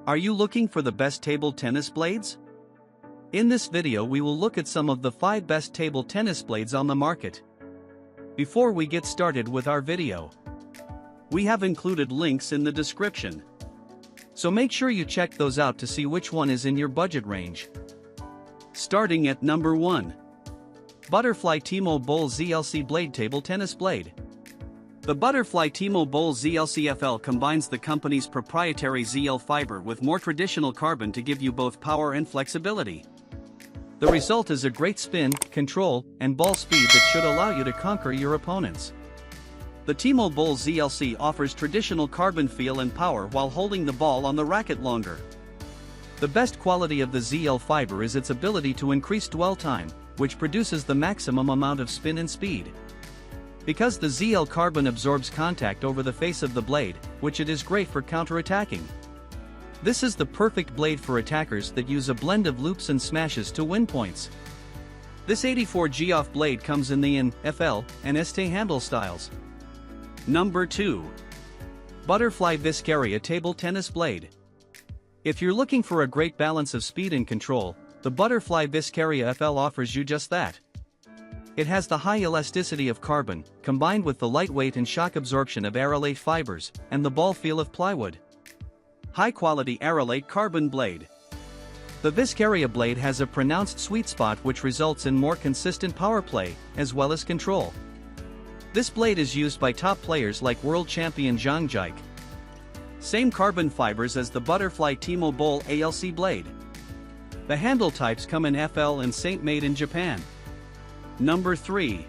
Are you looking for the best table tennis blades? In this video we will look at some of the 5 best table tennis blades on the market. Before we get started with our video, we have included links in the description. So make sure you check those out to see which one is in your budget range. Starting at number 1. Butterfly Timo Boll ZLC Blade Table Tennis Blade. The Butterfly Timo Boll ZLC FL combines the company's proprietary ZL fiber with more traditional carbon to give you both power and flexibility. The result is a great spin, control, and ball speed that should allow you to conquer your opponents. The Timo Boll ZLC offers traditional carbon feel and power while holding the ball on the racket longer. The best quality of the ZL fiber is its ability to increase dwell time, which produces the maximum amount of spin and speed. Because the ZL carbon absorbs contact over the face of the blade, which it is great for counter-attacking. This is the perfect blade for attackers that use a blend of loops and smashes to win points. This 84G off blade comes in the FL and ST handle styles. Number 2. Butterfly Viscaria Table Tennis Blade. If you're looking for a great balance of speed and control, the Butterfly Viscaria FL offers you just that. It has the high elasticity of carbon, combined with the lightweight and shock absorption of Arylate fibers, and the ball feel of plywood. High-quality Arylate carbon blade. The Viscaria blade has a pronounced sweet spot which results in more consistent power play, as well as control. This blade is used by top players like world champion Zhang Jike. Same carbon fibers as the Butterfly Timo Boll ALC blade. The handle types come in FL and Saint made in Japan. Number 3.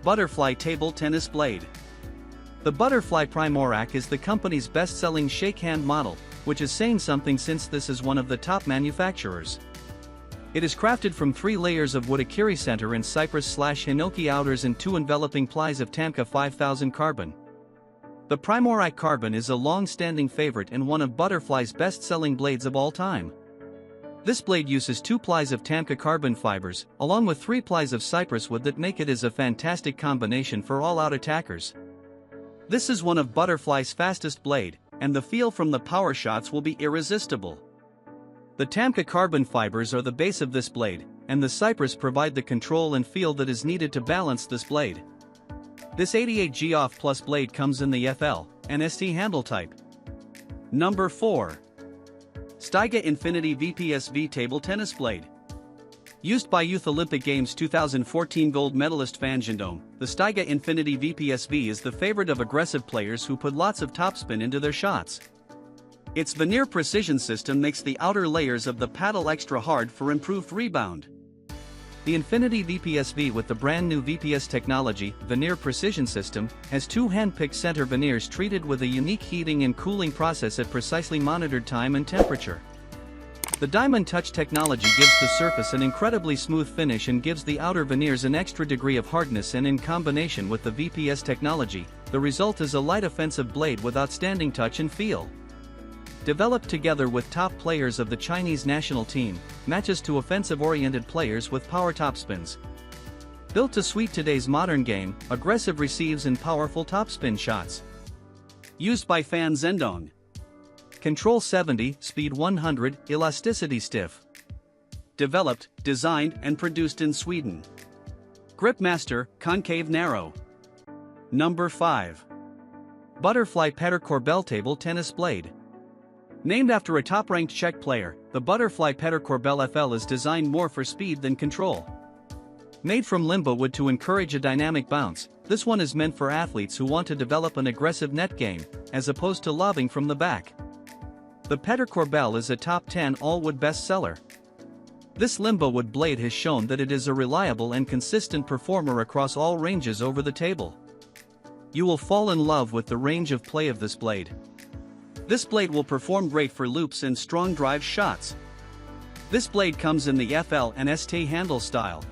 Butterfly Table Tennis Blade. The Butterfly Primorac is the company's best-selling shake-hand model, which is saying something since this is one of the top manufacturers. It is crafted from 3 layers of wood Akiri center and cypress/hinoki outers and 2 enveloping plies of Tamca 5000 carbon. The Primorac carbon is a long-standing favorite and one of Butterfly's best-selling blades of all time. This blade uses 2 plies of Tamca carbon fibers, along with 3 plies of cypress wood that make it as a fantastic combination for all-out attackers. This is one of Butterfly's fastest blade, and the feel from the power shots will be irresistible. The Tamca carbon fibers are the base of this blade, and the cypress provide the control and feel that is needed to balance this blade. This 88G off plus blade comes in the FL and ST handle type. Number 4. Staiga Infinity VPSV Table Tennis Blade. Used by Youth Olympic Games 2014 gold medalist Fan Zhendong, the Staiga Infinity VPSV is the favorite of aggressive players who put lots of topspin into their shots. Its veneer precision system makes the outer layers of the paddle extra hard for improved rebound. The Infinity VPSV with the brand new VPS technology, veneer precision system, has 2 hand-picked center veneers treated with a unique heating and cooling process at precisely monitored time and temperature. The Diamond Touch technology gives the surface an incredibly smooth finish and gives the outer veneers an extra degree of hardness, and in combination with the VPS technology, the result is a light offensive blade with outstanding touch and feel. Developed together with top players of the Chinese national team, matches to offensive-oriented players with power topspins. Built to suit today's modern game, aggressive receives and powerful topspin shots. Used by Fan Zhendong. Control 70, speed 100, elasticity stiff. Developed, designed, and produced in Sweden. Grip master, concave narrow. Number 5. Butterfly Petter Korbel Table Tennis Blade. Named after a top-ranked Czech player, the Butterfly Petter Korbel FL is designed more for speed than control. Made from limbo wood to encourage a dynamic bounce, this one is meant for athletes who want to develop an aggressive net game, as opposed to lobbing from the back. The Petter Korbel is a top 10 all-wood bestseller. This limbo wood blade has shown that it is a reliable and consistent performer across all ranges over the table. You will fall in love with the range of play of this blade. This blade will perform great for loops and strong drive shots. This blade comes in the FL and ST handle style.